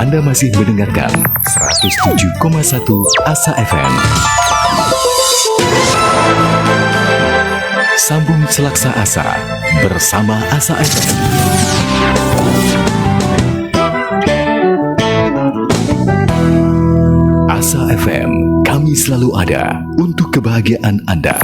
Anda masih mendengarkan 107,1 Asa FM. Sambung Selaksa Asa bersama Asa FM. Asa FM, kami selalu ada untuk kebahagiaan Anda.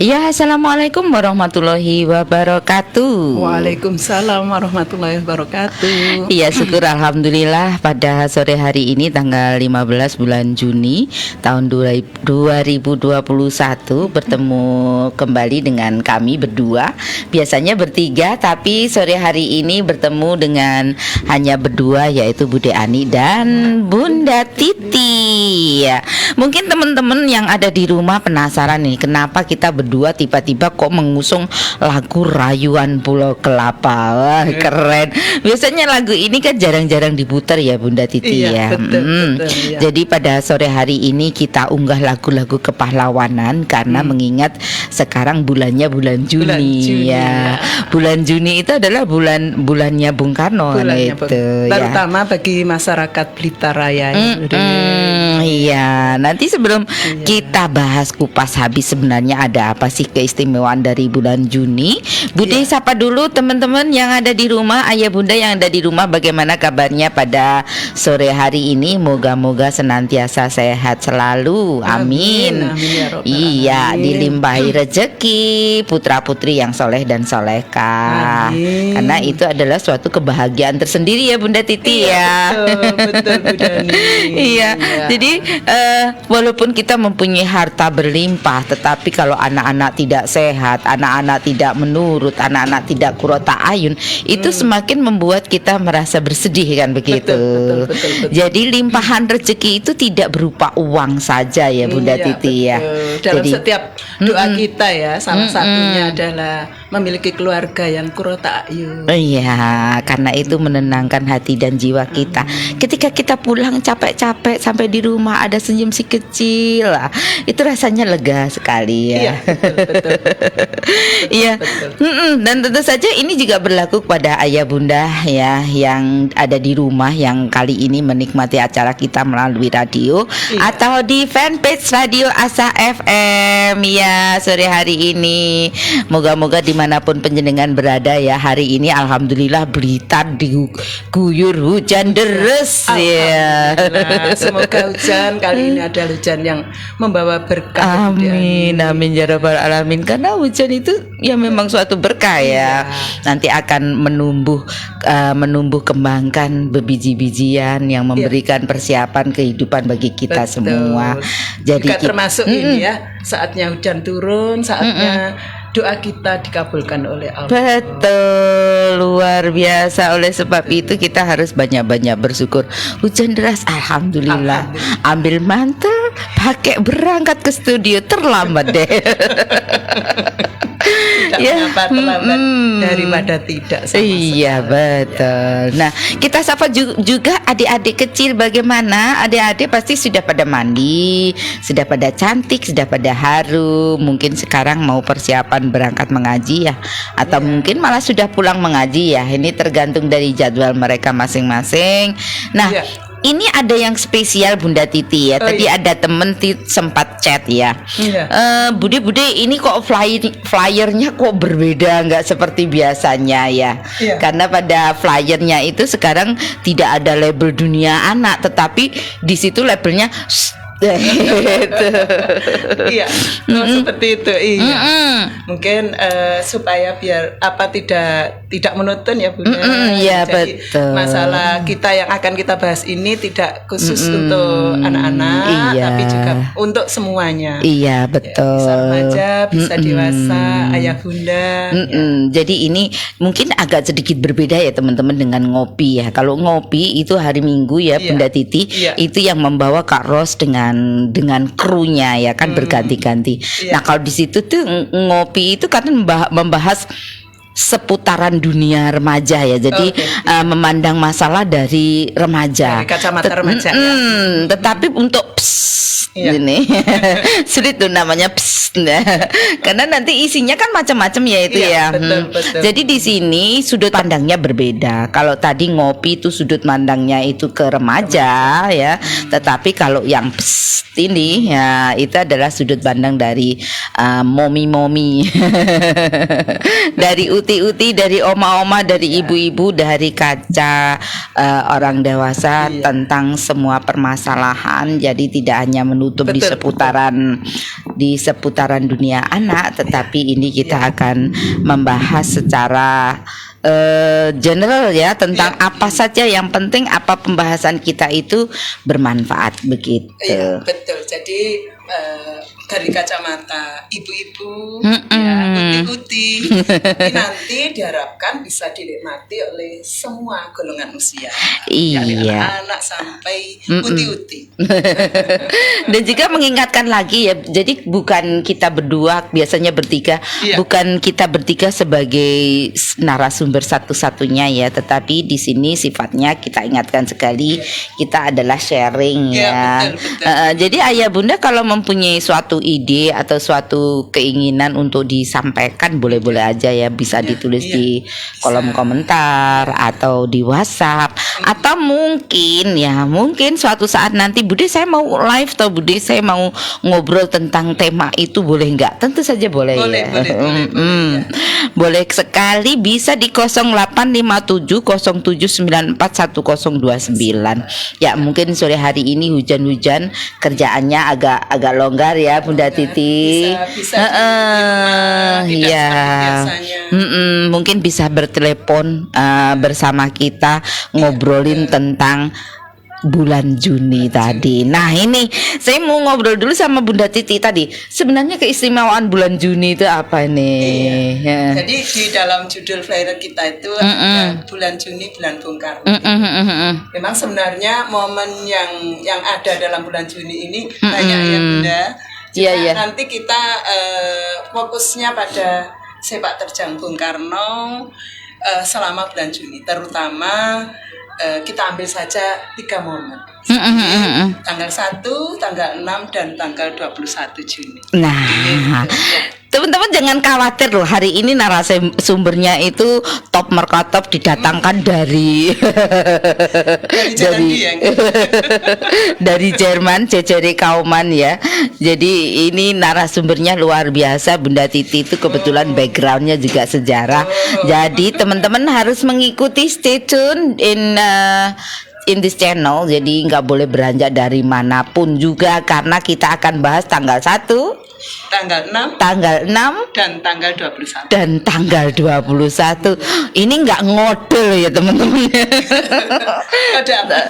Ya, assalamualaikum warahmatullahi wabarakatuh. Waalaikumsalam warahmatullahi wabarakatuh. Iya, syukur alhamdulillah pada sore hari ini tanggal 15 bulan Juni tahun 2021 bertemu kembali dengan kami berdua. Biasanya bertiga, tapi sore hari ini bertemu dengan hanya berdua, yaitu Bude Ani dan Bunda Titi. Ya, mungkin teman-teman yang ada di rumah penasaran nih, kenapa kita berdua tiba-tiba kok mengusung lagu Rayuan Pulau Kelapa. Wah, keren. Biasanya lagu ini kan jarang-jarang diputar ya Bunda Titi ya. Betul, ya. Jadi pada sore hari ini kita unggah lagu-lagu kepahlawanan karena mengingat sekarang bulannya bulan Juni, ya. Bulan Juni itu adalah bulannya Bung Karno terutama bagi masyarakat Blitar Raya. Iya, nanti sebelum kita bahas kupas habis sebenarnya ada apa sih keistimewaan dari bulan Juni, Bude sapa dulu teman-teman yang ada di rumah, ayah bunda yang ada di rumah, bagaimana kabarnya pada sore hari ini? Moga-moga senantiasa sehat selalu, amin. Ya Rabbal Iya, alamin. dilimpahi rezeki, putra-putri yang soleh dan solehah. Amin. Karena itu adalah suatu kebahagiaan tersendiri ya Bunda Titi ya. Betul Bu Dani. Iya, jadi walaupun kita mempunyai harta berlimpah, tetapi kalau anak-anak tidak sehat, anak-anak tidak menurut, anak-anak tidak kurota ayun, itu semakin membuat kita merasa bersedih kan begitu. Betul. Jadi limpahan rezeki itu tidak berupa uang saja ya Bunda Titi ya. Dalam Jadi setiap doa kita ya, salah satunya adalah memiliki keluarga yang kurota ayun. iya, karena itu menenangkan hati dan jiwa kita. Ketika kita pulang capek-capek sampai di rumah ada senyum si kecil, itu rasanya lega sekali ya. Iya, betul. Iya. Dan tentu saja ini juga berlaku kepada ayah bunda ya yang ada di rumah yang kali ini menikmati acara kita melalui radio atau di fanpage Radio Asa FM ya sore hari ini. Moga-moga dimanapun penjenengan berada ya, hari ini alhamdulillah Blitar diguyur hujan deras ya. Semoga hujan kali ini adalah hujan yang membawa berkah. Amin ya rabbal alamin. Karena hujan itu ya memang suatu berkah ya. Nanti akan menumbuh kembangkan bebiji-bijian yang memberikan persiapan kehidupan bagi kita semua. Jadi juga termasuk ini ya, saatnya hujan turun, saatnya doa kita dikabulkan oleh Allah. Betul, luar biasa. Oleh sebab itu kita harus banyak-banyak bersyukur. Hujan deras, alhamdulillah. Ambil mantel, pakai berangkat ke studio, terlambat deh. Mengapa terlambat daripada tidak sama Iya sekali. betul. Nah, kita sapa juga adik-adik kecil. Bagaimana? Adik-adik pasti sudah pada mandi, sudah pada cantik, sudah pada harum. Mungkin sekarang mau persiapan berangkat mengaji ya, atau mungkin malah sudah pulang mengaji ya. Ini tergantung dari jadwal mereka masing-masing. Nah, ini ada yang spesial Bunda Titi ya. Tadi ada temen sempat chat ya. Bude ini kok flyernya kok berbeda, nggak seperti biasanya ya. Karena pada flyernya itu sekarang tidak ada label dunia anak, tetapi di situ labelnya iya, seperti itu. Iya. Mungkin supaya biar tidak monoton ya Bunda. Iya, jadi betul. masalah kita yang akan kita bahas ini tidak khusus untuk anak-anak, tapi juga untuk semuanya. Iya betul. Ya, bisa remaja, bisa dewasa, ayah bunda. Jadi ini mungkin agak sedikit berbeda ya teman-teman dengan ngopi ya. Kalau ngopi itu hari Minggu ya Bunda Titi, itu yang membawa Kak Ros dengan krunya ya kan berganti-ganti. Nah kalau di situ tuh ngopi itu kan membahas seputaran dunia remaja ya. Jadi memandang masalah dari remaja. Dari kacamata remaja. Tetapi untuk ini sulit tuh namanya karena nanti isinya kan macam-macam ya itu ya. Betul. Jadi di sini sudut pandangnya berbeda. Kalau tadi ngopi itu sudut pandangnya itu ke remaja ya. Tetapi kalau yang ini ya itu adalah sudut pandang dari momi-momi dari uti-uti, dari oma-oma, dari ibu-ibu, dari kaca orang dewasa tentang semua permasalahan. Jadi tidak hanya menutup di seputaran dunia anak, tetapi ini kita akan membahas secara general ya tentang apa saja yang penting, apa pembahasan kita itu bermanfaat begitu. Iya, betul. Jadi dari kacamata ibu-ibu ya, uti-uti ini nanti diharapkan bisa dinikmati oleh semua golongan usia. Dari anak sampai uti-uti. Dan juga mengingatkan lagi ya, jadi bukan kita berdua, biasanya bertiga, bukan kita bertiga sebagai narasumber satu-satunya ya, tetapi di sini sifatnya kita ingatkan sekali kita adalah sharing ya. Betul. Jadi ayah bunda kalau mempunyai suatu ide atau suatu keinginan untuk disampaikan, boleh-boleh aja ya, bisa ditulis di kolom komentar atau di WhatsApp, atau mungkin suatu saat nanti Bude saya mau live atau Bude saya mau ngobrol tentang tema itu, boleh nggak? Tentu saja boleh ya. Boleh sekali, bisa di 085707941029. Ya mungkin sore hari ini hujan-hujan, kerjaannya agak longgar ya Bunda Titi. Bisa di rumah, Mungkin bisa bertelepon bersama kita, ngobrolin tentang bulan Juni tadi. Nah ini saya mau ngobrol dulu sama Bunda Titi tadi. Sebenarnya keistimewaan bulan Juni itu apa nih? Jadi di dalam judul flyer kita itu ada bulan Juni, bulan Bung Karno. Memang sebenarnya momen yang ada dalam bulan Juni ini banyak ya Bunda. Nanti kita fokusnya pada sepak terjang Bung Karno selama bulan Juni, terutama kita ambil saja 3 momen. Tanggal 1, tanggal 6 dan tanggal 21 Juni. Nah, teman-teman jangan khawatir loh, hari ini narasumbernya itu top merkotop didatangkan dari dari Jerman, CCR Kauman ya. Jadi ini narasumbernya luar biasa. Bunda Titi itu kebetulan backgroundnya juga sejarah. Jadi teman-teman harus mengikuti, stay tune in this channel. Jadi nggak boleh beranjak dari manapun juga, karena kita akan bahas tanggal 1, tanggal 6 dan tanggal 21. Ini nggak ngodel ya teman-teman. Ada apa?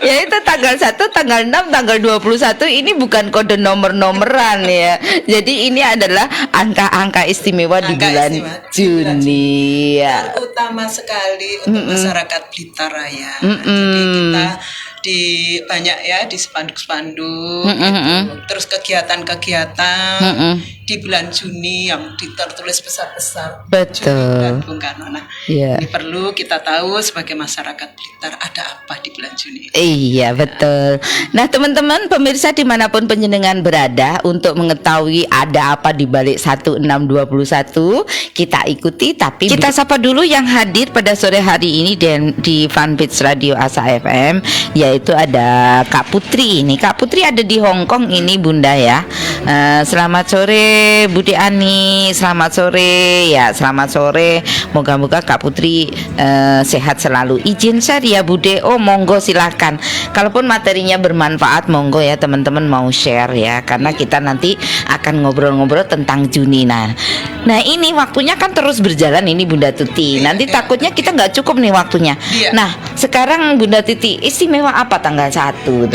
Ya itu tanggal 1, tanggal 6, tanggal 21 ini bukan kode nomor-nomoran ya. Jadi ini adalah angka-angka istimewa di bulan Juni ya. Utama sekali untuk masyarakat Blitar Raya. Jadi kita banyak ya di spanduk-spanduk gitu. Terus kegiatan-kegiatan di bulan Juni yang tertulis besar-besar. Betul. Juni bulan Bung Karno. Nah, ini perlu kita tahu sebagai masyarakat Blitar ada apa di bulan Juni. Iya betul. Nah teman-teman pemirsa dimanapun penjenengan berada, untuk mengetahui ada apa di balik 1621 kita ikuti, tapi kita sapa dulu yang hadir pada sore hari ini di fanpage Radio Asa FM, yaitu ada Kak Putri. Ini Kak Putri ada di Hong Kong ini Bunda ya. Selamat sore Budi Ani, selamat sore ya, selamat sore. Moga-moga Kak Putri sehat selalu. Izin share ya Bude. Oh monggo silakan. Kalaupun materinya bermanfaat monggo ya teman-teman mau share ya, karena kita nanti akan ngobrol-ngobrol tentang Juni. Nah ini waktunya kan terus berjalan ini Bunda Tuti. Nanti takutnya kita nggak cukup nih waktunya. Nah sekarang Bunda Titi, istimewa apa tanggal 1 tuh?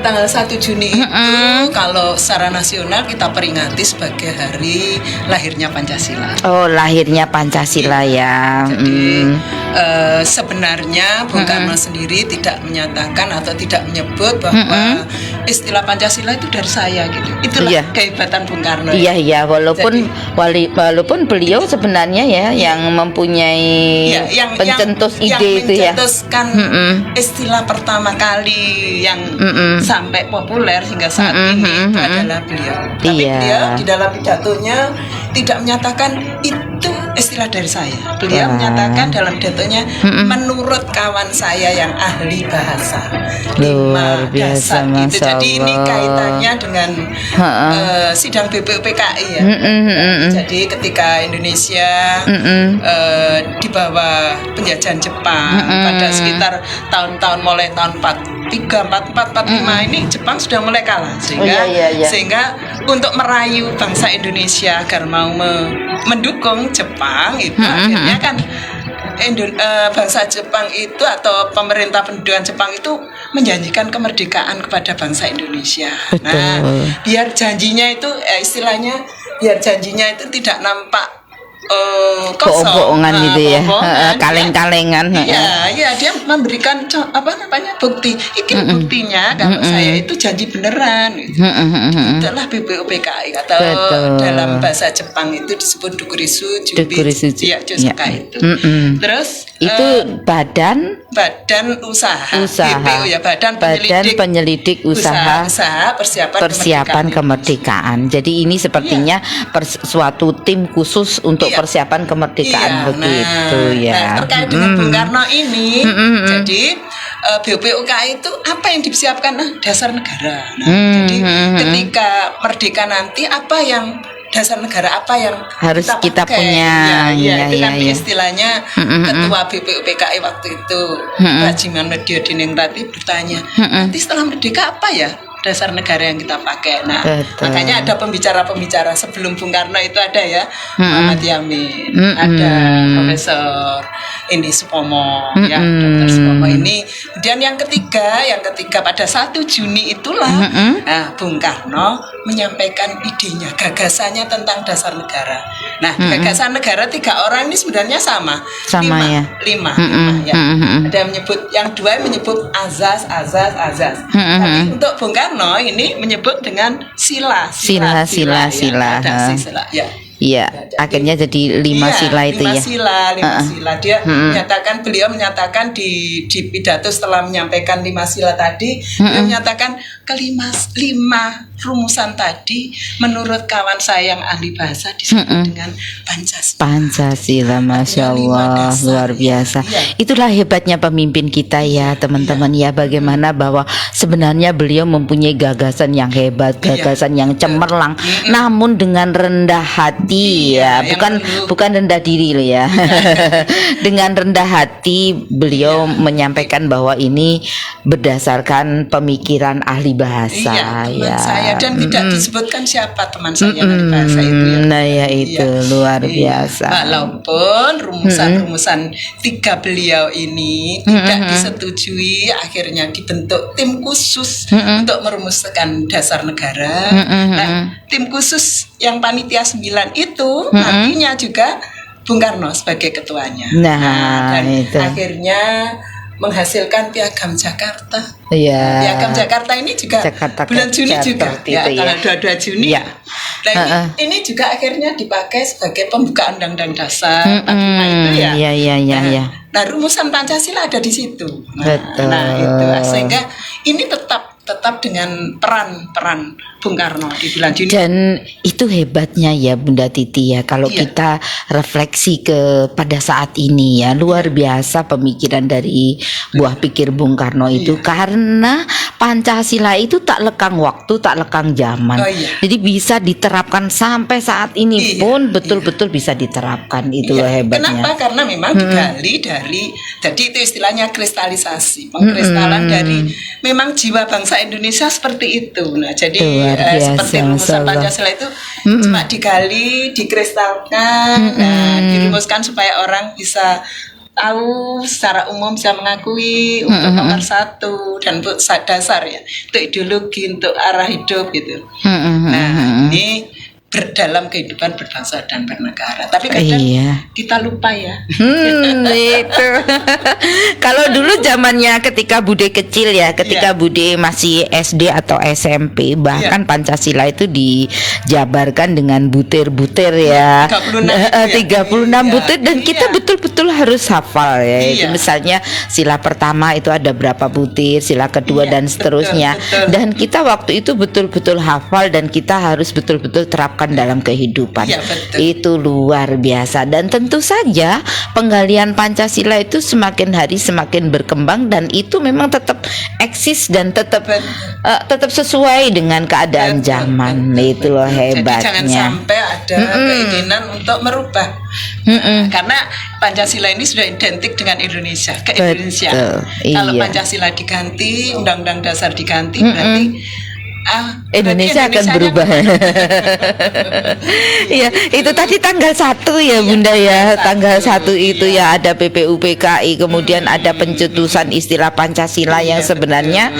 Tanggal 1 Juni itu kalau secara nasional kita peringati sebagai hari lahirnya Pancasila. Oh, lahirnya Pancasila ya. Jadi sebenarnya Bung Karno sendiri tidak menyatakan atau tidak menyebut bahwa istilah Pancasila itu dari saya gitu. Itulah kehebatan Bung Karno. Iya, walaupun beliau sebenarnya ya yang mempunyai pencetus ide itu ya. Yang mencetuskan istilah pertama kali yang sampai populer hingga saat ini itu adalah beliau. Tapi beliau di dalam pidatonya tidak menyatakan itu istilah dari saya. Beliau menyatakan dalam datonya, menurut kawan saya yang ahli bahasa, Luar 5 biasa, dasar gitu. Masya Jadi ini Allah. kaitannya dengan sidang BPUPKI ya. Jadi ketika Indonesia di bawah penjajahan Jepang pada sekitar tahun-tahun mulai tahun 43, 44, 45 ini Jepang sudah mulai kalah sehingga sehingga untuk merayu bangsa Indonesia agar mau mendukung Jepang itu akhirnya kan bangsa Jepang itu atau pemerintah pendudukan Jepang itu menjanjikan kemerdekaan kepada bangsa Indonesia. Betul. Nah, biar janjinya itu istilahnya biar janjinya itu tidak nampak kosong, bohongan gitu ya, bohongan, kaleng-kalengan. Iya, dia memberikan bukti. Ini buktinya kalau saya itu janji beneran. Gitu. Itulah BPUPKI atau Betul. dalam bahasa Jepang itu disebut Dukurisu Dukurisu. ya, Josuka itu. Terus Itu badan usaha. BPU ya, badan penyelidik usaha persiapan kemerdekaan. Jadi ini sepertinya suatu tim khusus untuk persiapan kemerdekaan begitu ya. Nah, terkait dengan Bung Karno ini, jadi BPUPKI itu apa yang disiapkan? Dasar negara. Nah, jadi ketika merdeka nanti apa yang dasar negara apa yang harus kita pakai? punya? Itu kan istilahnya ketua BPUPKI waktu itu Rajiman Medio Diningrat bertanya, nanti setelah merdeka apa ya dasar negara yang kita pakai? Nah, makanya ada pembicara-pembicara sebelum Bung Karno itu ada ya, Muhammad Yamin, ada Profesor Indi Supomo, ya Dr. Supomo ini. Kemudian yang ketiga pada 1 Juni itulah nah, Bung Karno menyampaikan idenya, gagasannya tentang dasar negara. Nah, gagasan negara 3 orang ini sebenarnya sama lima ya. Ada yang menyebut, yang 2 menyebut azas. Tapi untuk Bung Karno ini menyebut dengan sila. Ya. Iya, akhirnya jadi 5 sila itu ya. 5 sila. Dia beliau menyatakan di pidato setelah menyampaikan 5 sila tadi, beliau menyatakan kelima rumusan tadi menurut kawan saya yang ahli bahasa disebut dengan Pancasila. Pancasila, Masya Allah, luar biasa. Itulah hebatnya pemimpin kita ya teman-teman ya, bagaimana bahwa sebenarnya beliau mempunyai gagasan yang hebat, gagasan yang cemerlang, namun dengan rendah hati ya, bukan rendah diri loh ya. Dengan rendah hati beliau menyampaikan bahwa ini berdasarkan pemikiran ahli bahasa teman saya, dan tidak disebutkan siapa teman saya dari bahasa itu ya. Nah ya itu luar biasa. Walaupun rumusan-rumusan 3 beliau ini tidak disetujui, akhirnya dibentuk tim khusus untuk merumuskan dasar negara. Nah, tim khusus yang panitia 9 itu nantinya juga Bung Karno sebagai ketuanya. Dan itu akhirnya menghasilkan Piagam Jakarta. Iya. Piagam Jakarta ini juga bulan Juni juga, tanggal 22 Juni. Ya. Nah, ini juga akhirnya dipakai sebagai pembukaan Undang-Undang Dasar 45 itu ya. Iya. Nah, rumusan Pancasila ada di situ. Betul. Nah, itu sehingga ini tetap dengan peran Bung Karno di bulan Juni. Dan itu hebatnya ya Bunda Titi ya, kalau kita refleksi pada saat ini ya, luar biasa pemikiran dari buah pikir Bung Karno itu, karena Pancasila itu tak lekang waktu, tak lekang zaman. Jadi bisa diterapkan sampai saat ini pun betul-betul bisa diterapkan. Itu hebatnya. Kenapa? Karena memang digali dari, jadi itu istilahnya kristalisasi, pengkristalan dari memang jiwa bangsa Indonesia seperti itu. Nah, jadi seperti rumusan Pancasila itu cuma digali, dikristalkan, dirumuskan supaya orang bisa tahu secara umum, bisa mengakui untuk nomor 1 dan untuk dasar ya, untuk ideologi, untuk arah hidup gitu. Nah, ini dalam kehidupan berbangsa dan bernegara. Tapi kadang kita lupa ya. Itu. Kalau dulu zamannya ketika Bude kecil ya, ketika Bude masih SD atau SMP, bahkan Pancasila itu dijabarkan dengan butir-butir ya. 36 butir, dan kita betul-betul harus hafal ya. Itu misalnya sila pertama itu ada berapa butir, sila kedua dan seterusnya. Betul. Dan kita waktu itu betul-betul hafal, dan kita harus betul-betul terapkan terapkan dalam kehidupan. Iya, betul. Itu luar biasa, dan tentu saja penggalian Pancasila itu semakin hari semakin berkembang, dan itu memang tetap eksis dan tetap sesuai dengan keadaan Betul, zaman. betul, Itu loh Jadi jangan hebatnya. sampai ada keinginan untuk merubah. Karena Pancasila ini sudah identik dengan Indonesia, ke Indonesia. Kalau iya. Pancasila diganti, Undang-Undang Dasar diganti, berarti Indonesia akan berubah. Iya, itu tadi tanggal 1 ya Bunda ya. Tanggal 1 itu ya ada PPUPKI, kemudian ada pencetusan istilah Pancasila yang sebenarnya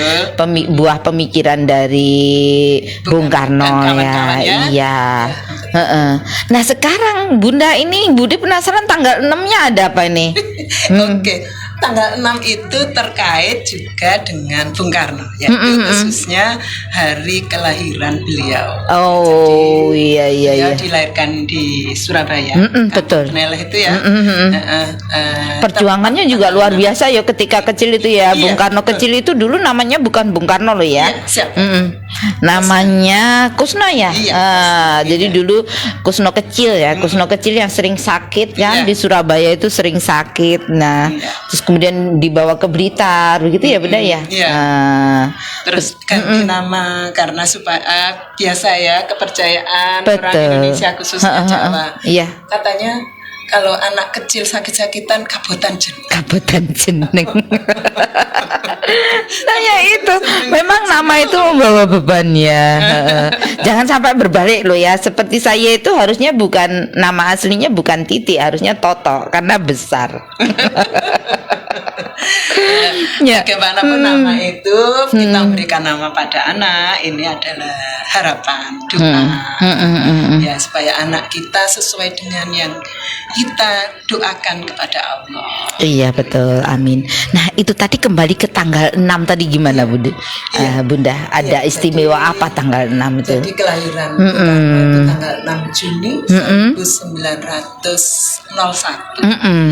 buah pemikiran dari Bung Karno dan ya. kawan-kawannya. Iya. Heeh. Nah, sekarang Bunda ini Budi penasaran tanggal 6-nya ada apa ini? Oke, tanggal 6 itu terkait juga dengan Bung Karno, yaitu khususnya hari kelahiran beliau. Oh, iya Beliau dilahirkan di Surabaya, betul. Peneleh itu ya. Perjuangannya juga luar biasa ya ketika kecil itu ya. Iya, Bung Karno kecil itu dulu namanya bukan Bung Karno loh ya. Iya, siap. Namanya Kusno ya. Iya, Jadi dulu Kusno kecil ya. Kusno kecil yang sering sakit kan, Iya. di Surabaya itu sering sakit. Nah, terus kemudian dibawa ke Blitar begitu ya Bunda ya. Iya. Terus ganti nama karena supaya biasa ya, kepercayaan orang Betul. Indonesia khususnya Jawa. Iya. Katanya kalau anak kecil sakit-sakitan kabotan jeneng. Kabutan Jeneng. Nah ya itu memang nama itu membawa beban ya. Jangan sampai berbalik loh ya. Seperti saya itu harusnya bukan, nama aslinya bukan Titi, harusnya Toto karena besar. Ya. Bagaimanapun nama itu, kita berikan nama pada anak, ini adalah harapan, doa. Ya, supaya anak kita sesuai dengan yang kita doakan kepada Allah. Iya betul, amin. Nah itu tadi kembali ke tanggal 6 tadi gimana Bunda? Bunda ada istimewa apa tanggal 6 itu? Jadi kelahiran Bung Karno itu tanggal 6 Juni 1901.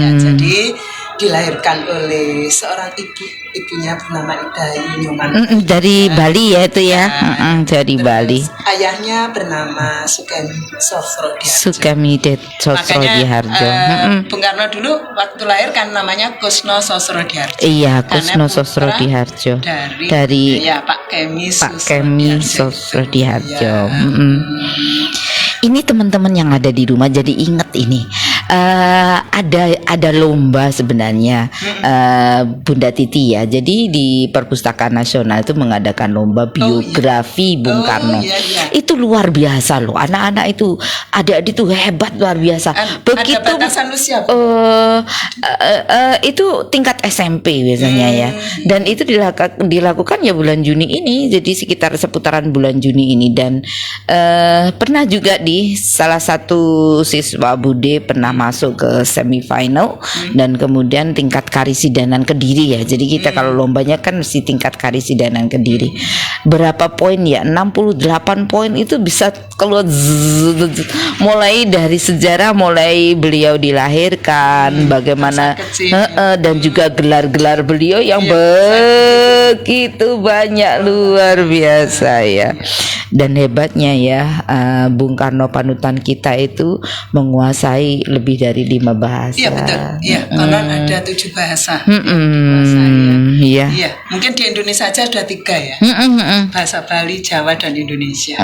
Ya, jadi dilahirkan oleh seorang ibunya bernama Ida Nyoman. Dari Bali ya itu ya. Dari Terus Bali. Ayahnya bernama Sukemi Sosrodiharjo. Sukemi Sosrodiharjo. Bung Karno dulu waktu lahir kan namanya Kusno Sosrodiharjo. Iya, Karena Kusno putra Sosrodiharjo. dari ya Pak Kemi Sosrodiharjo. Ya. Ini teman-teman yang ada di rumah jadi ingat ini. Ada lomba sebenarnya Bunda Titi ya. Jadi di Perpustakaan Nasional itu mengadakan lomba biografi Bung Karno. Iya. Itu luar biasa loh. Anak-anak itu, adik-adik itu hebat luar biasa. Begitu ada batasan usia. itu tingkat SMP biasanya ya. Dan itu dilakukan ya bulan Juni ini. Jadi sekitar seputaran bulan Juni ini. Dan pernah juga di salah satu siswa Bude pernah masuk ke semifinal dan kemudian tingkat Karisidenan Kediri ya. Jadi kita kalau lombanya kan mesti tingkat Karisidenan Kediri. Berapa poin ya? 68 poin itu bisa keluar mulai dari sejarah, mulai beliau dilahirkan, bagaimana dan juga gelar-gelar beliau yang begitu banyak, luar biasa ya. Dan hebatnya ya Bung Karno panutan kita itu menguasai lebih dari 5 bahasa. Iya betul. Iya, konon ada 7 bahasa. Iya. Iya, mungkin di Indonesia saja ada 3 ya. Bahasa Bali, Jawa dan Indonesia.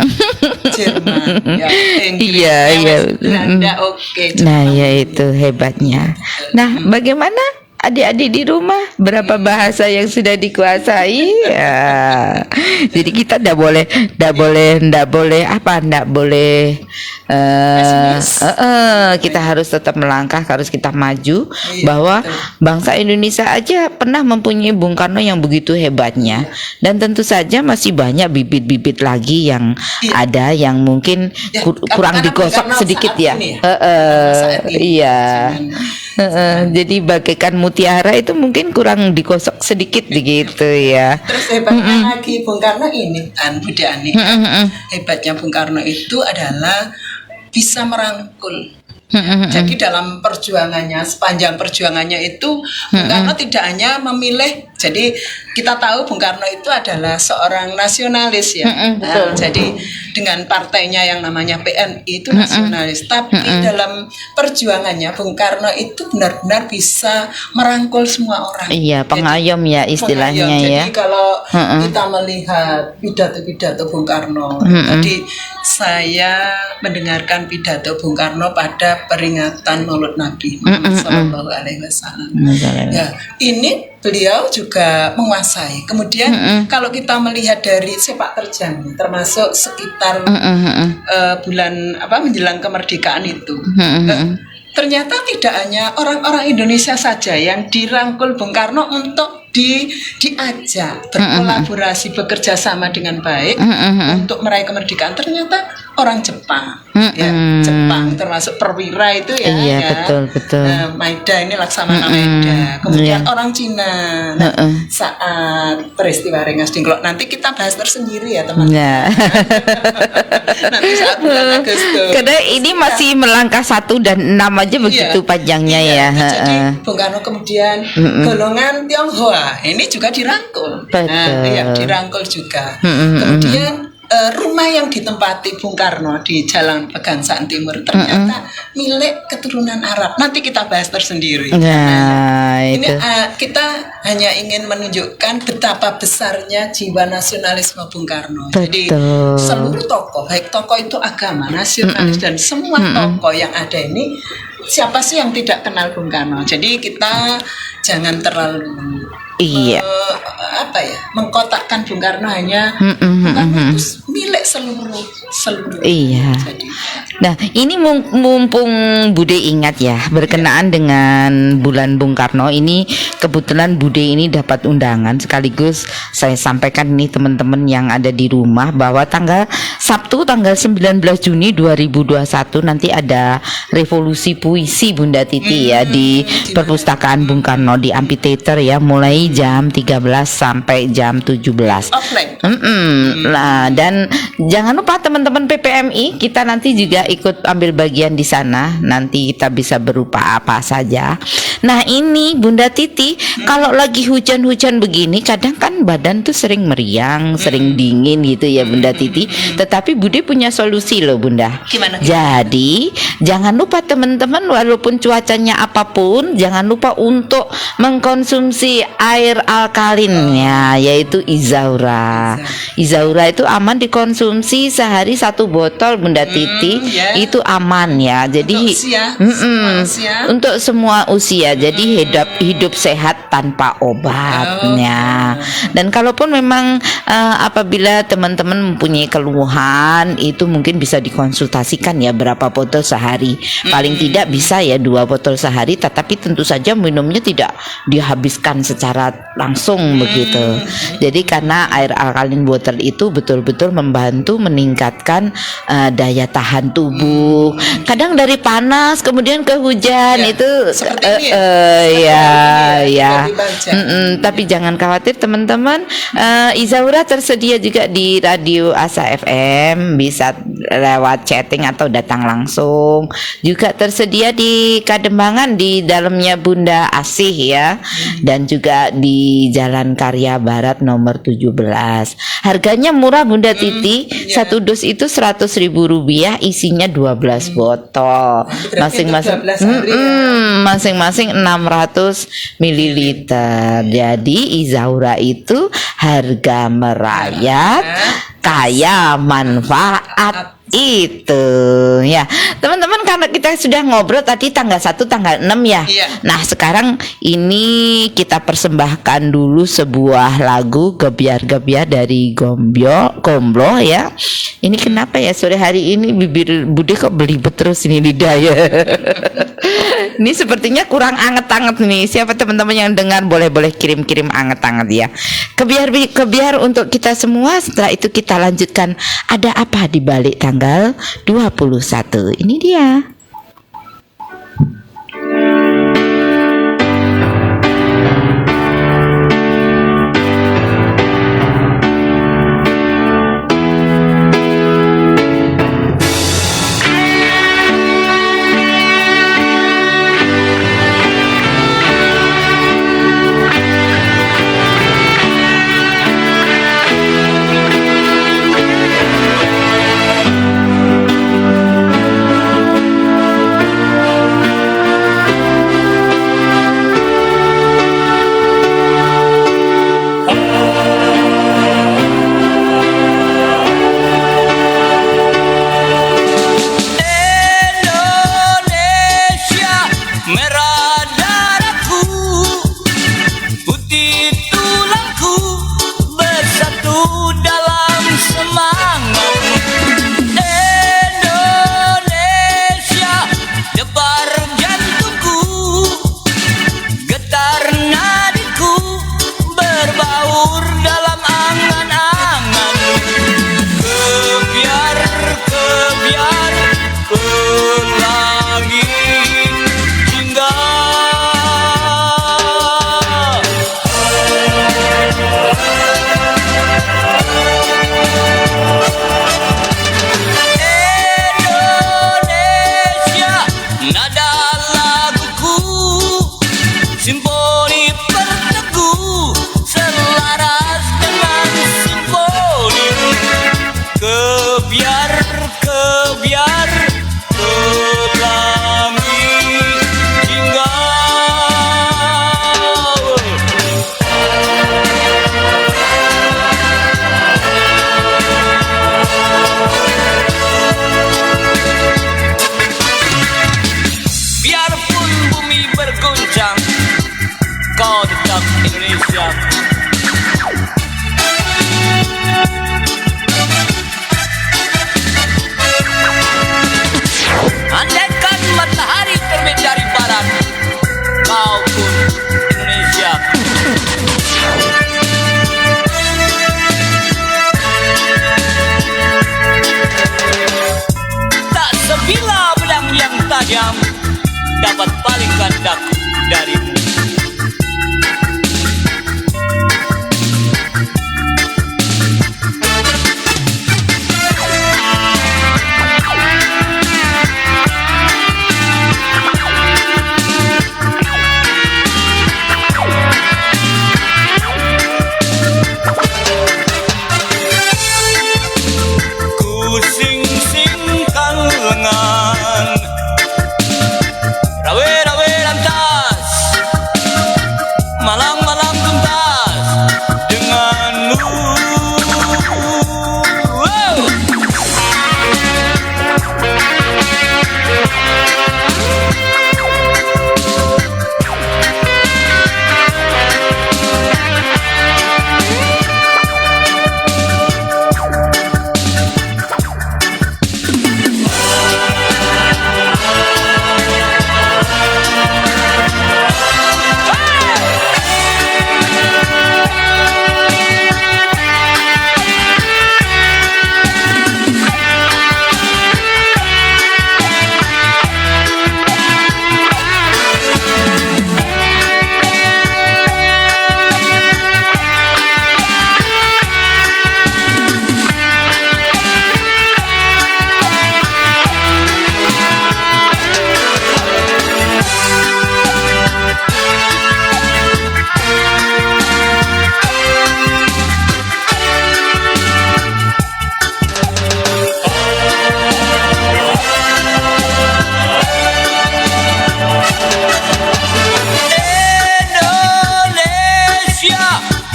Jerman, ya, Inggris, Iya. Belanda, oke. Nah, ya itu hebatnya. Nah, bagaimana adik-adik di rumah, berapa bahasa yang sudah dikuasai? Ya. Jadi kita ndak boleh kita harus tetap melangkah, harus kita maju. Bahwa bangsa Indonesia aja pernah mempunyai Bung Karno yang begitu hebatnya, dan tentu saja masih banyak bibit-bibit lagi yang ada yang mungkin kurang digosok sedikit ya. Iya. Jadi bagaikan mutiara itu mungkin kurang digosok sedikit begitu ya. Terus hebatnya lagi Bung Karno ini, Budi Ani. Hebatnya Bung Karno itu adalah bisa merangkul. Jadi dalam perjuangannya, sepanjang perjuangannya itu Bung Karno tidak hanya memilih Jadi kita tahu Bung Karno itu adalah seorang nasionalis ya. Betul. Jadi dengan partainya yang namanya PNI itu nasionalis, tapi dalam perjuangannya Bung Karno itu benar-benar bisa merangkul semua orang. Iya, pengayom ya istilahnya pengayom. ya. Jadi kalau kita melihat pidato-pidato Bung Karno, tadi saya mendengarkan pidato Bung Karno pada peringatan Maulid Nabi Muhammad Sallallahu Alaihi Wasallam. Ya, ini beliau juga menguasai. Kemudian kalau kita melihat dari sepak terjangnya, termasuk sekitar bulan menjelang kemerdekaan itu, ternyata tidak hanya orang-orang Indonesia saja yang dirangkul Bung Karno untuk diajak berkolaborasi, bekerja sama dengan baik untuk meraih kemerdekaan. Ternyata orang Jepang, ya, Jepang termasuk perwira itu ya, Iya, ya. betul. Maeda ini Laksamana Maeda. Kemudian orang Cina. Nah, saat peristiwa Rengas Dengklok nanti kita bahas tersendiri ya teman-teman. Ya. Nanti saat bulan Agustus. Karena ini masih melangkah 1 dan 6 aja begitu panjangnya ya. Jadi Bung Karno kemudian golongan Tionghoa ini juga dirangkul. Betul. Dirangkul juga. Kemudian rumah yang ditempati Bung Karno di Jalan Pegangsaan Timur ternyata milik keturunan Arab. Nanti kita bahas tersendiri. Nah, ini itu. Kita hanya ingin menunjukkan betapa besarnya jiwa nasionalisme Bung Karno. Jadi Betul. seluruh tokoh, baik tokoh itu agama, nasionalis dan semua tokoh yang ada ini, siapa sih yang tidak kenal Bung Karno? Jadi kita jangan terlalu mengkotakkan Bung Karno hanya Bung Karno itu milik seluruh. Iya. Jadi, Nah, ini mumpung Bude ingat ya, berkenaan dengan bulan Bung Karno ini, kebetulan Bude ini dapat undangan, sekaligus saya sampaikan nih teman-teman yang ada di rumah bahwa Sabtu tanggal 19 Juni 2021 nanti ada revolusi puisi Bunda Titi ya di Perpustakaan Bung Karno di Amphitheater ya, mulai jam 13 sampai jam 17. offline. Nah, dan jangan lupa teman-teman PPMI, kita nanti juga ikut ambil bagian di sana. Nanti kita bisa berupa apa saja. Nah, ini Bunda Titi, kalau lagi hujan-hujan begini, kadang kan badan tuh sering meriang, sering dingin gitu ya Bunda Titi. Tetapi Bude punya solusi loh Bunda. Gimana? Jadi jangan lupa teman-teman, walaupun cuacanya apapun, jangan lupa untuk mengkonsumsi air alkalin ya, yaitu Izaura. Izaura itu aman dikonsumsi sehari 1 botol Bunda Titi, itu aman ya. Jadi untuk semua usia. Jadi hidup sehat tanpa obatnya. Dan kalaupun memang apabila teman-teman mempunyai keluhan, itu mungkin bisa dikonsultasikan ya berapa botol sehari. Paling tidak bisa ya 2 botol sehari, tetapi tentu saja minumnya tidak dihabiskan secara langsung begitu. Jadi karena air alkalin water itu betul-betul membantu meningkatkan daya tahan tubuh. Kadang dari panas kemudian ke hujan itu tapi jangan khawatir teman-teman. Izaura tersedia juga di radio Asa FM, bisa lewat chatting atau datang langsung. Juga tersedia di Kadembangan di dalamnya Bunda Asih ya, dan juga di Jalan Karya Barat nomor 17. Harganya murah Bunda Titi, 1 dus itu Rp100.000, isinya 12 botol, masing-masing 600 ml. Jadi Izaura itu harga merayat, kaya manfaat itu ya teman-teman. Karena kita sudah ngobrol tadi tanggal 1 tanggal 6 ya. Nah sekarang ini kita persembahkan dulu sebuah lagu Gebiar-gebiar dari Gomblo ya. Ini kenapa ya sore hari ini bibir Bude kok belibet terus ini lidah ya. Ini sepertinya kurang anget-anget nih. Siapa teman-teman yang dengar boleh kirim-kirim anget-anget ya. Kebiar untuk kita semua. Setelah itu kita lanjutkan ada apa di balik tanggal 21. Ini dia. bersatu dalam semangat. Indonesia, debar jantungku, getar nadiku, berbaur dalam angan-angan. Kebiar, kebiar, ke langit hingga Indonesia, nada laguku, simfoni berteguh, selaras dengan simfoni. Kebiar, kebiar, ke langit hingga biarpun bumi berguncang, kau tetap Indonesia. Andaikan matahari terbit dari barat, kau pun Indonesia. Tak sebilah pedang yang tajam dapat palingkan daku darimu. Ku sing-singkan lengan, rawe-rawe lantas, malang-malang tuntas denganmu. Wow. Indonesia,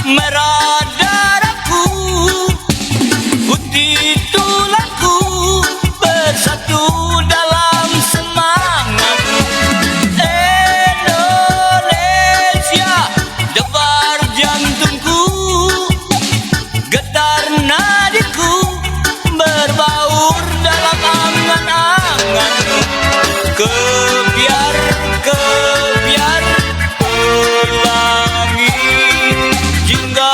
merah darahku, putih tulangku, bersatu dalam semangat. Indonesia, debar jantungku, getar nadiku, berbaur dalam angan-angan. Kebiar, kebiar, ke langit hingga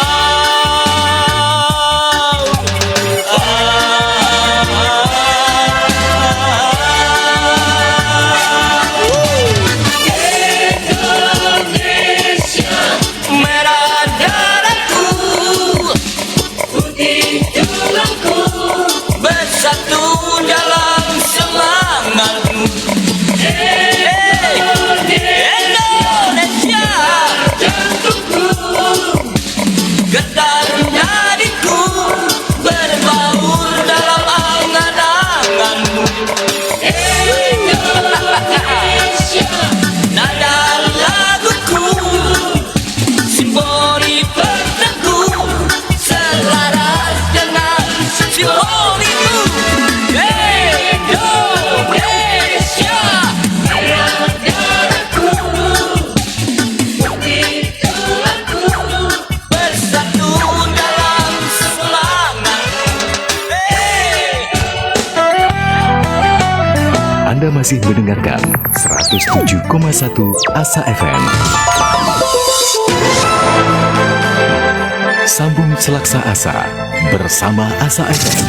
Indonesia, merah darahku, putih tulangku, bersatu dalam semangatmu. Indonesia, jantungku, getar nadiku, berbaur dalam angan-anganmu. Indonesia, nada laguku, simfoni berteguh, selaras dengan simfonimu. Hey! masih mendengarkan 107,1 Asa FM. Sambung Selaksa Asa bersama Asa FM.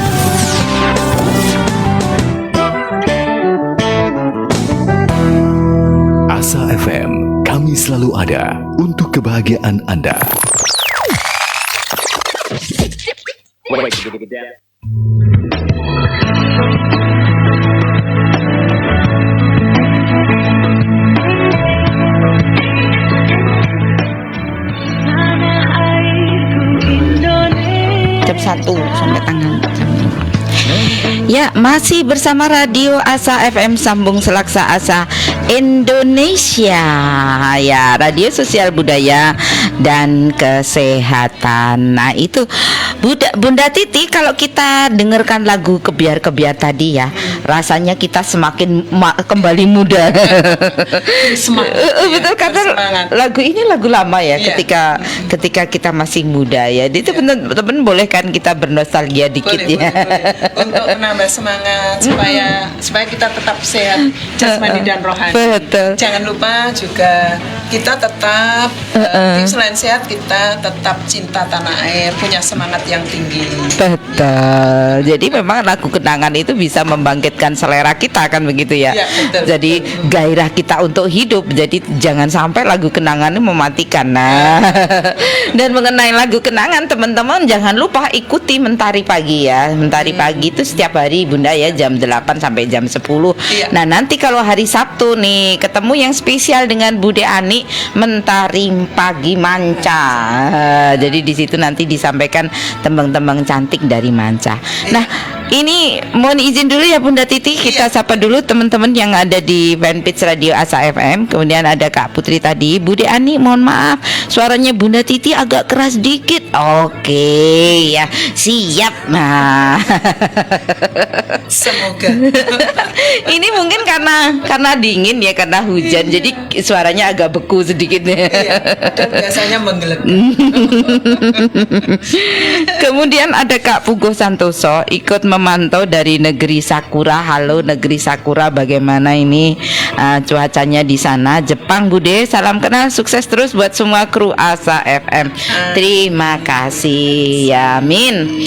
Asa FM, kami selalu ada untuk kebahagiaan Anda. Jam 1 sampai tanggal. Ya, masih bersama Radio Asa FM, sambung Selaksa Asa Indonesia. Ya, radio sosial budaya dan kesehatan. Nah, itu Bunda Titi, kalau kita dengarkan lagu Kebiar-Kebiar tadi ya, rasanya kita semakin kembali muda. Betul, karena lagu ini lagu lama ya, ketika kita masih muda ya. Itu teman-teman boleh kan kita bernostalgia dikit boleh, ya. boleh. Untuk menambah semangat supaya kita tetap sehat jasmani dan rohani. Betul. Jangan lupa juga kita tetap selain sehat, kita tetap cinta tanah air, punya semangat yang tinggi. Betul. Jadi memang lagu kenangan itu bisa membangkitkan selera kita, kan begitu ya. Ya, betul, jadi betul. gairah kita untuk hidup. Jadi jangan sampai lagu kenangan ini mematikan. Nah, dan mengenai lagu kenangan, teman-teman jangan lupa ikuti Mentari Pagi ya. Mentari Pagi itu setiap hari Bunda ya, jam 8 sampai jam 10. Iya. Nah, nanti kalau hari Sabtu nih ketemu yang spesial dengan Bude Ani, Mentari Pagi Manca. Jadi di situ nanti disampaikan tembang-tembang cantik dari Manca. Nah, ini mohon izin dulu ya Bunda Titi, kita sapa dulu teman-teman yang ada di fanpage Radio Asa FM. Kemudian ada Kak Putri tadi, Bude Ani, mohon maaf suaranya Bunda Titi agak keras dikit. Oke, ya siap. Nah, Semoga. ini mungkin karena dingin ya, karena hujan, jadi suaranya agak beku sedikit. Iya, dan biasanya menggelegak. Kemudian ada Kak Pugo Santoso ikut memantau dari negeri Sakura. Halo negeri Sakura, bagaimana ini cuacanya di sana? Jepang Bude, salam kenal, sukses terus buat semua kru Asa FM. Terima kasih ya, Min.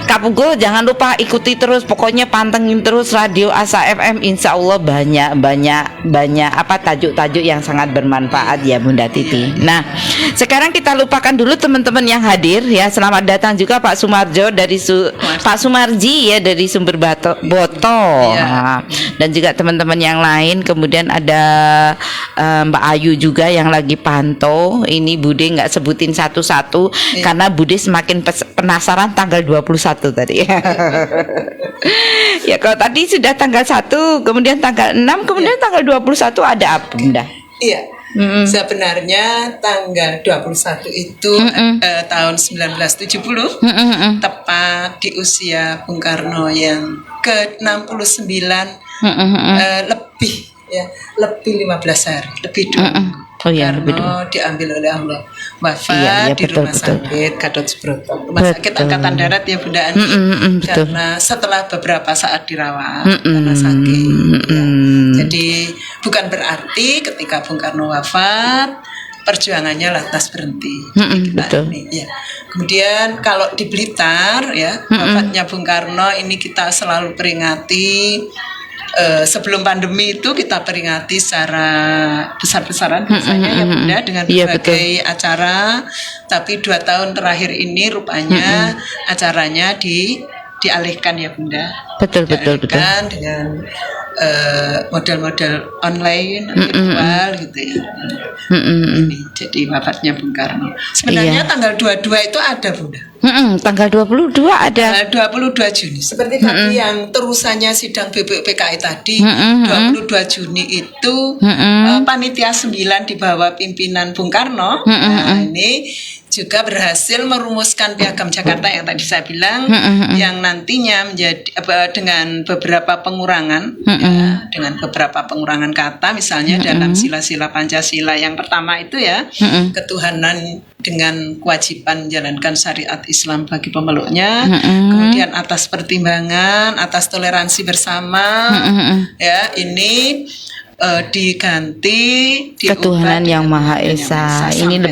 Kak Pugo jangan lupa ikuti terus, pokoknya pantengin terus Radio Asa FM. Insya Allah banyak apa tajuk-tajuk yang sangat bermanfaat ya Bunda Titi. Nah, sekarang kita lupakan dulu teman-teman yang hadir ya. Selamat datang juga Pak Sumarjo dari Pak Sumarji ya dari Sumber Boto. Nah, dan juga teman-teman yang lain. Kemudian ada Mbak Ayu juga yang lagi pantau. Ini Bude nggak sebutin satu-satu karena Bude semakin penasaran tanggal 21 tadi. Ya, kalau tadi sudah tanggal 1, kemudian tanggal 6, kemudian tanggal 21 ada apa Bunda? Iya. Sebenarnya tanggal 21 itu tahun 1970 tepat di usia Bung Karno yang ke-69 lebih 15 hari lebih dulu. Karno diambil oleh Allah, wafat di rumah sakit Gatot Subroto, rumah sakit Angkatan Darat ya Bunda Ani, karena setelah beberapa saat dirawat karena sakit. Jadi bukan berarti ketika Bung Karno wafat perjuangannya lantas berhenti. Ya. Kemudian kalau di Blitar ya, wafatnya Bung Karno ini kita selalu peringati. Sebelum pandemi itu kita peringati secara besar-besaran biasanya ya Bunda dengan berbagai acara, tapi 2 tahun terakhir ini rupanya acaranya dialihkan ya Bunda. Betul. Dengan model-model online virtual gitu ya. Ini jadi wafatnya Bung Karno. Sebenarnya tanggal 22 itu ada Bunda. Tanggal 22 ada. 22 Juni. Seperti tadi yang terusannya sidang BPUPKI tadi, 22 Juni itu panitia 9 di bawah pimpinan Bung Karno. Nah, ini juga berhasil merumuskan Piagam Jakarta yang tadi saya bilang, yang nantinya menjadi dengan beberapa pengurangan, ya, dengan beberapa pengurangan kata, misalnya dalam sila-sila Pancasila yang pertama itu ya, ketuhanan dengan kewajiban menjalankan syariat Islam bagi pemeluknya, kemudian atas pertimbangan, atas toleransi bersama, ya ini diganti ketuhanan yang Maha Esa. Ini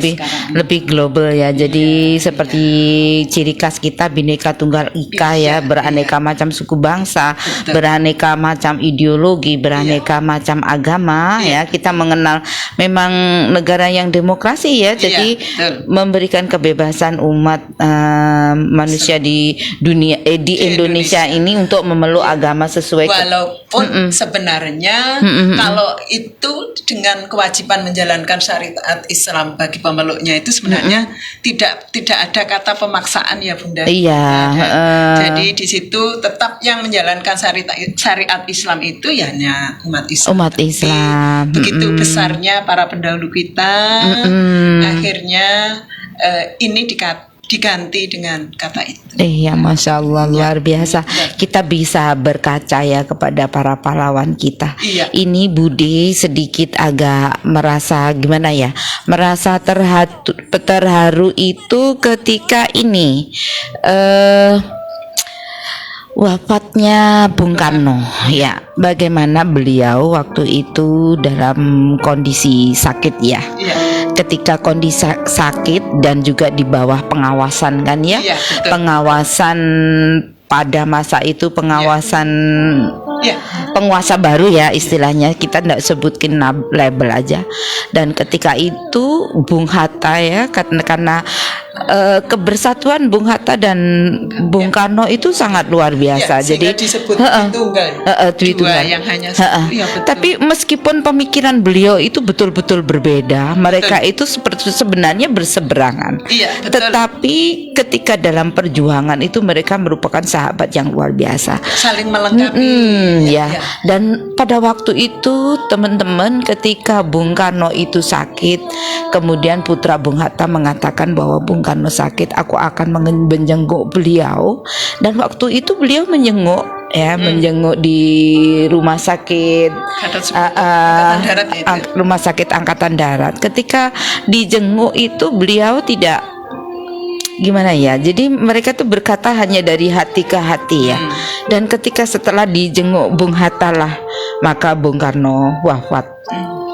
lebih global ya. Jadi seperti ciri khas kita Bhinneka Tunggal Ika ya, beraneka macam suku bangsa, beraneka macam ideologi, beraneka macam agama ya. Kita mengenal memang negara yang demokrasi ya. Jadi memberikan kebebasan umat manusia di dunia di Indonesia ini untuk memeluk agama sesuai walaupun sebenarnya kalau itu dengan kewajiban menjalankan syariat Islam bagi pemeluknya itu sebenarnya tidak ada kata pemaksaan ya Bunda. Iya. Jadi di situ tetap yang menjalankan syariat Islam itu ya hanya umat Islam. Umat Islam. Begitu besarnya para pendahulu kita, akhirnya ini diganti dengan kata itu. Iya, Masya Allah, luar biasa. Kita bisa berkaca ya kepada para pahlawan kita. Ini Budi sedikit agak merasa gimana ya, merasa terharu itu ketika ini wafatnya Bung Karno ya. Bagaimana beliau waktu itu dalam kondisi sakit ya. Ketika kondisi sakit dan juga di bawah pengawasan kan ya, pengawasan pada masa itu, pengawasan penguasa baru ya istilahnya, kita tidak sebutkin label aja. Dan ketika itu Bung Hatta ya, karena kebersatuan Bung Hatta dan Bung Karno itu sangat luar biasa. Jadi disebut Tritunggal yang hanya tapi meskipun pemikiran beliau itu betul-betul berbeda, mereka itu sebenarnya berseberangan. Tetapi ketika dalam perjuangan itu mereka merupakan sahabat yang luar biasa, saling melengkapi. Dan pada waktu itu teman-teman, ketika Bung Karno itu sakit, kemudian putra Bung Hatta mengatakan bahwa Bung Karno sakit, aku akan menjenguk beliau. Dan waktu itu beliau menjenguk menjenguk di rumah sakit rumah sakit Angkatan Darat. Ketika dijenguk itu beliau tidak gimana ya, jadi mereka tuh berkata hanya dari hati ke hati ya. Dan ketika setelah dijenguk Bung Hatta lah, maka Bung Karno wafat.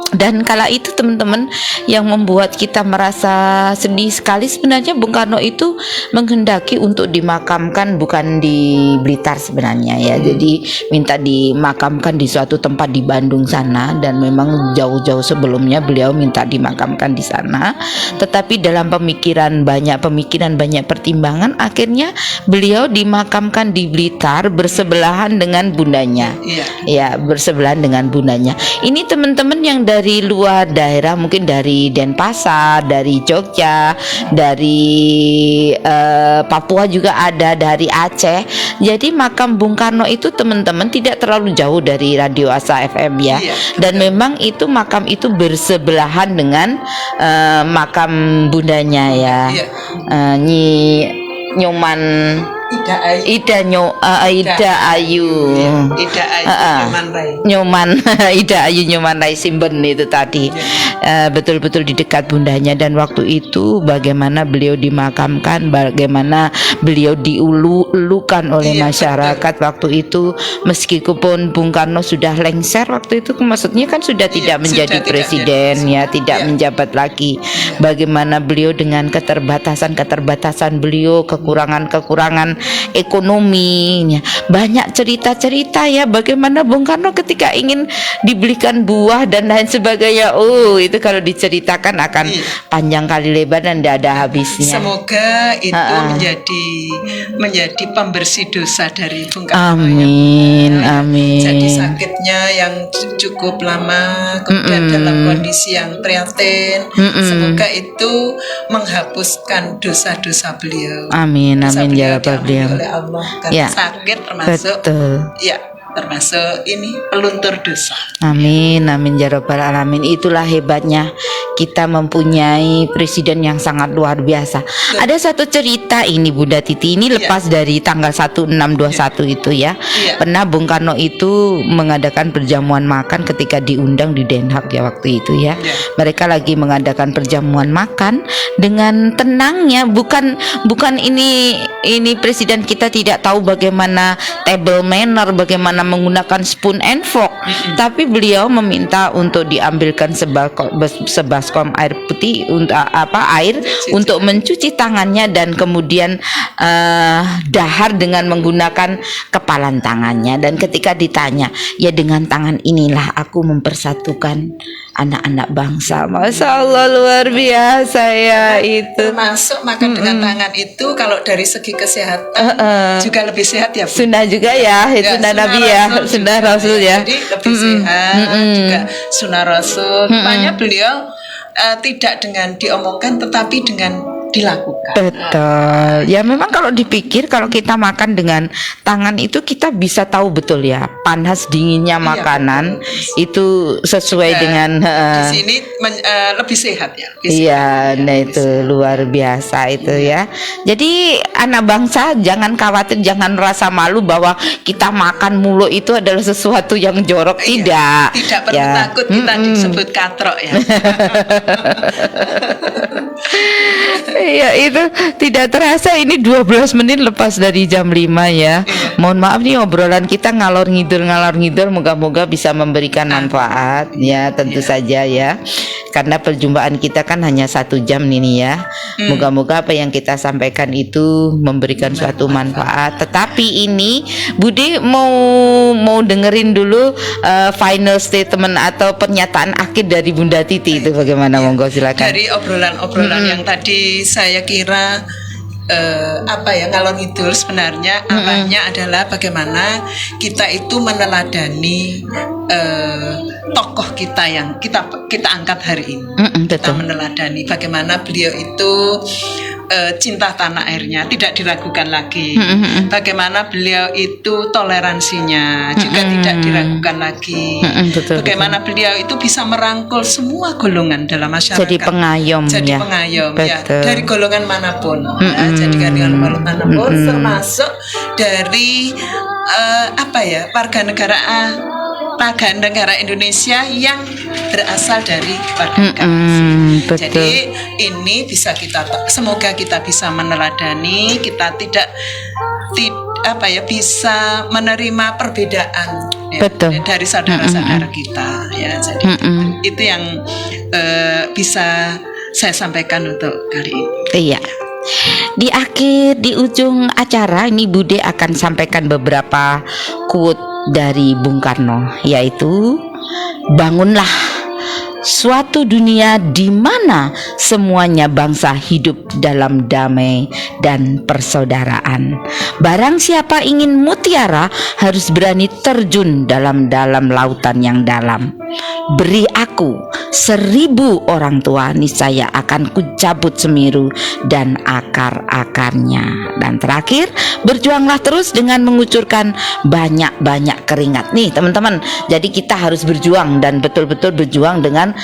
Dan kala itu teman-teman, yang membuat kita merasa sedih sekali sebenarnya, Bung Karno itu menghendaki untuk dimakamkan bukan di Blitar sebenarnya ya. Jadi minta dimakamkan di suatu tempat di Bandung sana, dan memang jauh-jauh sebelumnya beliau minta dimakamkan di sana. Tetapi dalam pemikiran banyak pertimbangan, akhirnya beliau dimakamkan di Blitar bersebelahan dengan bundanya. Ya, bersebelahan dengan bundanya. Ini teman-teman yang dari luar daerah, mungkin dari Denpasar, dari Jogja, dari Papua juga ada, dari Aceh. Jadi makam Bung Karno itu teman-teman tidak terlalu jauh dari Radio Asa FM ya. Dan memang itu makam itu bersebelahan dengan makam bundanya ya. Nyoman Ida Ayu Nyoman Rai Simben itu tadi. Betul-betul di dekat bundanya. Dan waktu itu bagaimana beliau dimakamkan, bagaimana beliau diulukan oleh masyarakat waktu itu, meskipun Bung Karno sudah lengser waktu itu, maksudnya kan sudah tidak menjadi presiden ya, tidak menjabat lagi. Bagaimana beliau dengan keterbatasan beliau, kekurangan ekonominya, banyak cerita-cerita ya, bagaimana Bung Karno ketika ingin dibelikan buah dan lain sebagainya. Itu kalau diceritakan akan panjang kali lebar dan tidak ada habisnya. Semoga itu menjadi pembersih dosa dari Bung Karno. Amin. Jadi sakitnya yang cukup lama, kemudian dalam kondisi yang prihatin, semoga itu menghapuskan dosa-dosa beliau. Amin ya Rabbal beliau oleh Allah, karena sakit termasuk termasuk ini peluntur dosa. Amin, amin ya rabbal alamin. Itulah hebatnya kita mempunyai presiden yang sangat luar biasa. Ada satu cerita ini Bunda Titi, ini lepas dari tanggal 1621 itu ya. Pernah Bung Karno itu mengadakan perjamuan makan ketika diundang di Den Haag ya waktu itu ya. Mereka lagi mengadakan perjamuan makan dengan tenangnya, bukan ini presiden kita tidak tahu bagaimana table manner, bagaimana menggunakan spoon and fork, tapi beliau meminta untuk diambilkan sebaskom air putih untuk air untuk mencuci tangannya dan kemudian dahar dengan menggunakan kepalan tangannya. Dan ketika ditanya, ya dengan tangan inilah aku mempersatukan anak-anak bangsa. Masya Allah luar biasa ya itu. Termasuk makan dengan tangan itu kalau dari segi kesehatan juga lebih sehat ya Bu. Sunnah juga ya, itu sunnah Nabi ya, sunnah Rasul ya. Jadi lebih sehat juga sunnah Rasul. Makanya beliau tidak dengan diomongkan tetapi dengan dilakukan. Betul. Ya memang kalau dipikir, kalau kita makan dengan tangan itu kita bisa tahu betul ya panas dinginnya makanan itu sesuai dengan di sini lebih sehat ya. Iya, nah itu luar biasa itu ya. Jadi anak bangsa jangan khawatir, jangan rasa malu bahwa kita makan mulu itu adalah sesuatu yang jorok. Tidak. Tidak perlu takut kita disebut katrok ya. Iya itu tidak terasa ini 12 menit lepas dari jam 5 ya. Mohon maaf nih obrolan kita ngalor ngidul, moga-moga bisa memberikan manfaat ya, tentu saja ya. Karena perjumpaan kita kan hanya 1 jam ini ya. Moga-moga apa yang kita sampaikan itu memberikan suatu manfaat. Tetapi ini Budi mau dengerin dulu final statement atau pernyataan akhir dari Bunda Titi itu bagaimana, monggo silakan. Dari obrolan yang tadi saya kira ngalor ngidul, sebenarnya arahnya adalah bagaimana kita itu meneladani tokoh kita yang kita angkat hari ini. Kita meneladani bagaimana beliau itu cinta tanah airnya tidak diragukan lagi. Bagaimana beliau itu toleransinya juga tidak diragukan lagi. Bagaimana beliau itu bisa merangkul semua golongan dalam masyarakat. Jadi pengayom ya. Ya, dari golongan manapun. Jadi golongan manapun termasuk dari warga negara Indonesia yang berasal dari warga negara. Jadi ini bisa semoga kita bisa meneladani, kita tidak bisa menerima perbedaan ya, dari saudara-saudara kita ya. Jadi itu yang bisa saya sampaikan untuk kali ini. Iya. Di ujung acara ini Bude akan sampaikan beberapa quote dari Bung Karno, yaitu bangunlah suatu dunia di mana semuanya bangsa hidup dalam damai dan persaudaraan. Barang siapa ingin mutiara harus berani terjun dalam lautan yang dalam. Beri aku 1000 orang tua, niscaya akan kucabut Semeru dan akar-akarnya. Dan terakhir, berjuanglah terus dengan mengucurkan banyak-banyak keringat. Nih teman-teman, jadi kita harus berjuang dan betul-betul berjuang dengan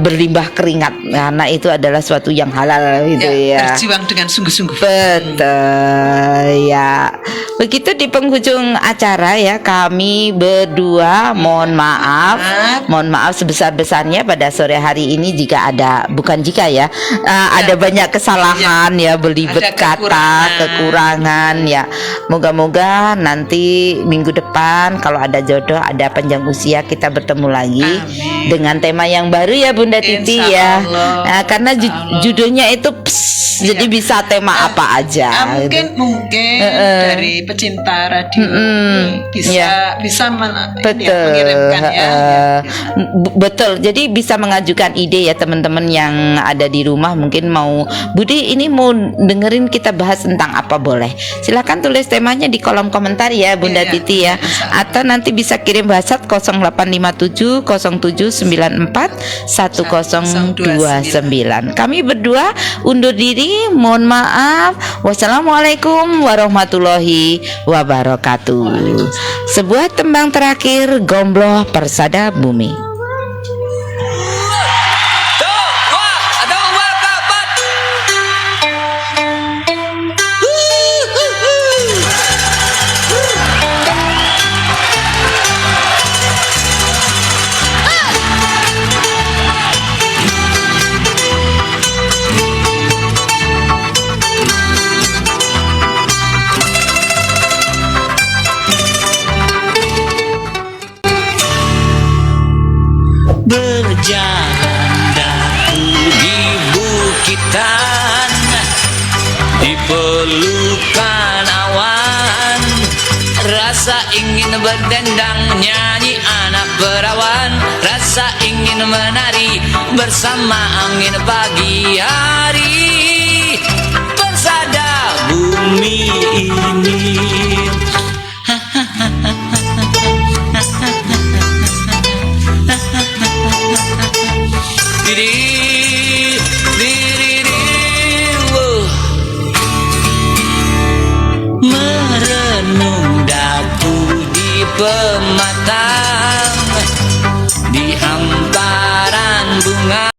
berlimbah keringat, karena itu adalah suatu yang halal gitu ya. Berjuang dengan sungguh-sungguh. Betul ya. Begitu di penghujung acara ya, kami berdua mohon maaf sebesar-besarnya pada sore hari ini jika ada, ada banyak kesalahan ya, belibet kata, kekurangan ya. Moga-moga nanti minggu depan kalau ada jodoh, ada panjang usia, kita bertemu lagi dengan tema yang baru ya Bunda Titi ya. Nah, karena judulnya itu jadi bisa tema apa aja. Mungkin dari pecinta radio bisa mengirimkan ya. Betul. Jadi bisa mengajukan ide ya teman-teman yang ada di rumah, mungkin mau Budi ini mau dengerin kita bahas tentang apa, boleh. Silakan tulis temanya di kolom komentar ya Bunda Titi ya. Atau nanti bisa kirim WhatsApp 0857 07 0812941029. Kami berdua undur diri, mohon maaf. Wassalamualaikum warahmatullahi wabarakatuh. Sebuah tembang terakhir, Gombloh Persada Bumi. Berjalan daku di bukitan, di pelukan awan, rasa ingin berdendang nyanyi anak perawan, rasa ingin menari bersama angin pagi hari. Persada bumi ini merenung daku di